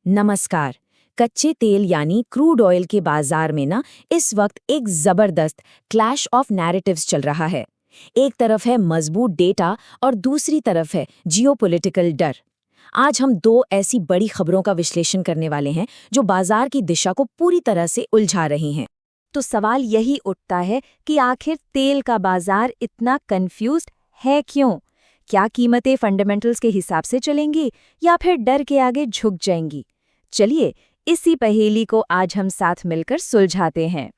नमस्कार। कच्चे तेल यानी क्रूड ऑयल के बाजार में ना इस वक्त एक जबरदस्त क्लैश ऑफ नैरेटिव्स चल रहा है। एक तरफ है मजबूत डेटा और दूसरी तरफ है जियोपॉलिटिकल डर। आज हम दो ऐसी बड़ी खबरों का विश्लेषण करने वाले हैं जो बाजार की दिशा को पूरी तरह से उलझा रही हैं। तो सवाल यही उठता है कि आखिर तेल का बाजार इतना कंफ्यूज्ड है क्यों? क्या कीमतें फंडामेंटल्स के हिसाब से चलेंगी या फिर डर के आगे झुक जाएंगी? चलिए इसी पहेली को आज हम साथ मिलकर सुलझाते हैं।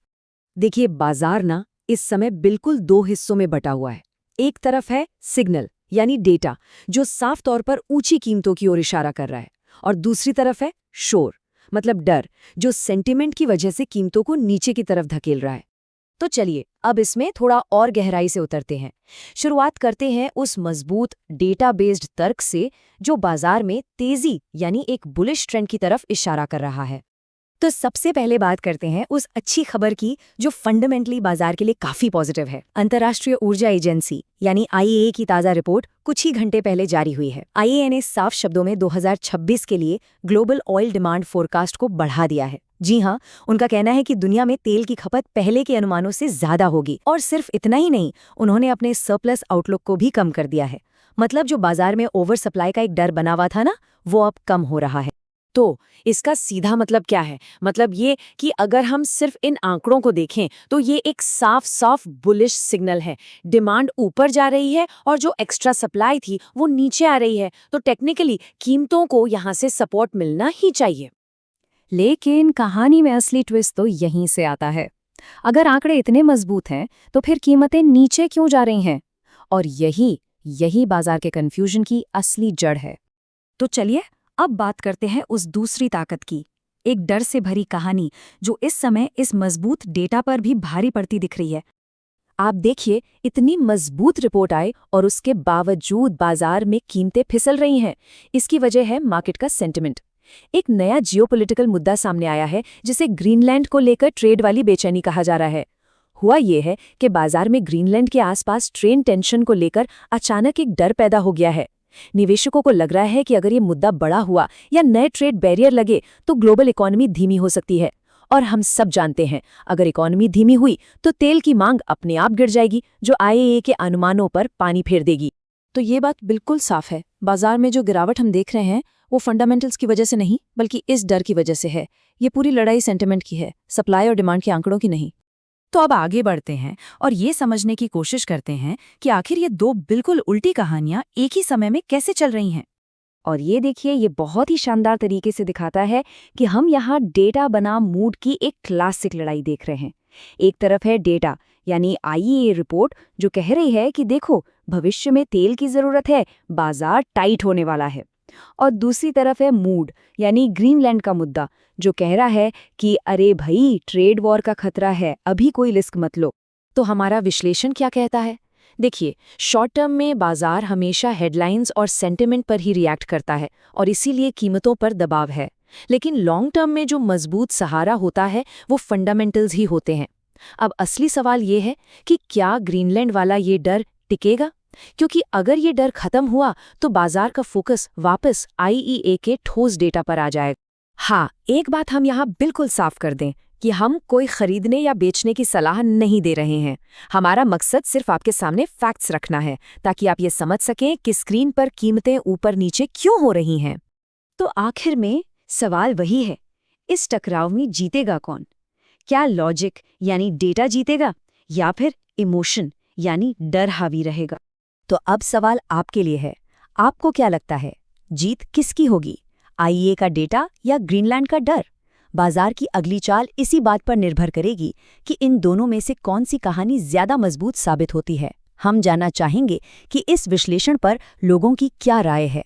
देखिए, बाजार ना इस समय बिल्कुल दो हिस्सों में बटा हुआ है। एक तरफ है सिग्नल यानी डेटा, जो साफ तौर पर ऊंची कीमतों की ओर इशारा कर रहा है, और दूसरी तरफ है शोर मतलब डर, जो सेंटिमेंट की वजह से कीमतों को नीचे की तरफ धकेल रहा है। तो चलिए अब इसमें थोड़ा और गहराई से उतरते हैं। शुरुआत करते हैं उस मजबूत डेटा बेस्ड तर्क से जो बाजार में तेजी यानी एक बुलिश ट्रेंड की तरफ इशारा कर रहा है। तो सबसे पहले बात करते हैं उस अच्छी खबर की जो फंडामेंटली बाजार के लिए काफी पॉजिटिव है। अंतर्राष्ट्रीय ऊर्जा एजेंसी यानी IEA की ताजा रिपोर्ट कुछ ही घंटे पहले जारी हुई है। IEA ने साफ शब्दों में 2026 के लिए ग्लोबल ऑयल डिमांड फोरकास्ट को बढ़ा दिया है। जी हाँ, उनका कहना है कि दुनिया में तेल की खपत पहले के अनुमानों से ज्यादा होगी, और सिर्फ इतना ही नहीं, उन्होंने अपने सरप्लस आउटलुक को भी कम कर दिया है। मतलब जो बाजार में ओवर सप्लाई का एक डर बना हुआ था ना, वो अब कम हो रहा है। तो इसका सीधा मतलब क्या है? मतलब ये कि अगर हम सिर्फ इन आंकड़ों को देखें तो ये एक साफ बुलिश सिग्नल है। डिमांड ऊपर जा रही है और जो एक्स्ट्रा सप्लाई थी वो नीचे आ रही है, तो टेक्निकली कीमतों को यहाँ से सपोर्ट मिलना ही चाहिए। लेकिन कहानी में असली ट्विस्ट तो यहीं से आता है। अगर आंकड़े इतने मजबूत हैं तो फिर कीमतें नीचे क्यों जा रही हैं? और यही बाजार के कन्फ्यूजन की असली जड़ है। तो चलिए अब बात करते हैं उस दूसरी ताकत की, एक डर से भरी कहानी जो इस समय इस मजबूत डेटा पर भी भारी पड़ती दिख रही है। आप देखिए, इतनी मजबूत रिपोर्ट आए और उसके बावजूद बाजार में कीमतें फिसल रही हैं। इसकी वजह है मार्केट का सेंटिमेंट। एक नया जियोपॉलिटिकल मुद्दा सामने आया है जिसे ग्रीनलैंड को लेकर ट्रेड वाली बेचैनी कहा जा रहा है। हुआ ये है कि बाजार में ग्रीनलैंड के आसपास ट्रेड टेंशन को लेकर अचानक एक डर पैदा हो गया है। निवेशकों को लग रहा है कि अगर ये मुद्दा बड़ा हुआ या नए ट्रेड बैरियर लगे तो ग्लोबल इकोनॉमी धीमी हो सकती है। और हम सब जानते हैं, अगर इकोनॉमी धीमी हुई तो तेल की मांग अपने आप गिर जाएगी, जो IEA के अनुमानों पर पानी फेर देगी। तो ये बात बिल्कुल साफ है, बाजार में जो गिरावट हम देख रहे हैं वो फंडामेंटल्स की वजह से नहीं, बल्कि इस डर की वजह से है। ये पूरी लड़ाई सेंटिमेंट की है, सप्लाई और डिमांड के आंकड़ों की नहीं। तो अब आगे बढ़ते हैं और ये समझने की कोशिश करते हैं कि आखिर ये दो बिल्कुल उल्टी कहानियां एक ही समय में कैसे चल रही हैं। और ये देखिए, ये बहुत ही शानदार तरीके से दिखाता है कि हम यहाँ डेटा बनाम मूड की एक क्लासिक लड़ाई देख रहे हैं। एक तरफ है डेटा यानी IEA रिपोर्ट जो कह रही है कि देखो, भविष्य में तेल की जरूरत है, बाजार टाइट होने वाला है। और दूसरी तरफ है मूड यानी ग्रीनलैंड का मुद्दा जो कह रहा है कि अरे भाई, ट्रेड वॉर का खतरा है, अभी कोई रिस्क मत लो। तो हमारा विश्लेषण क्या कहता है? देखिए, शॉर्ट टर्म में बाजार हमेशा हेडलाइंस और सेंटिमेंट पर ही रिएक्ट करता है और इसीलिए कीमतों पर दबाव है। लेकिन लॉन्ग टर्म में जो मजबूत सहारा होता है वो फंडामेंटल्स ही होते हैं। अब असली सवाल ये है कि क्या ग्रीनलैंड वाला ये डर टिकेगा? क्योंकि अगर ये डर खत्म हुआ तो बाजार का फोकस वापस IEA के ठोस डेटा पर आ जाएगा। हाँ, एक बात हम यहाँ बिल्कुल साफ कर दें कि हम कोई खरीदने या बेचने की सलाह नहीं दे रहे हैं। हमारा मकसद सिर्फ आपके सामने फैक्ट्स रखना है ताकि आप ये समझ सकें कि स्क्रीन पर कीमतें ऊपर नीचे क्यों हो रही हैं। तो आखिर में सवाल वही है, इस टकराव में जीतेगा कौन? क्या लॉजिक यानी डेटा जीतेगा या फिर इमोशन यानी डर हावी रहेगा? तो अब सवाल आपके लिए है, आपको क्या लगता है, जीत किसकी होगी, IEA का डेटा या ग्रीनलैंड का डर? बाजार की अगली चाल इसी बात पर निर्भर करेगी कि इन दोनों में से कौन सी कहानी ज्यादा मजबूत साबित होती है। हम जानना चाहेंगे कि इस विश्लेषण पर लोगों की क्या राय है।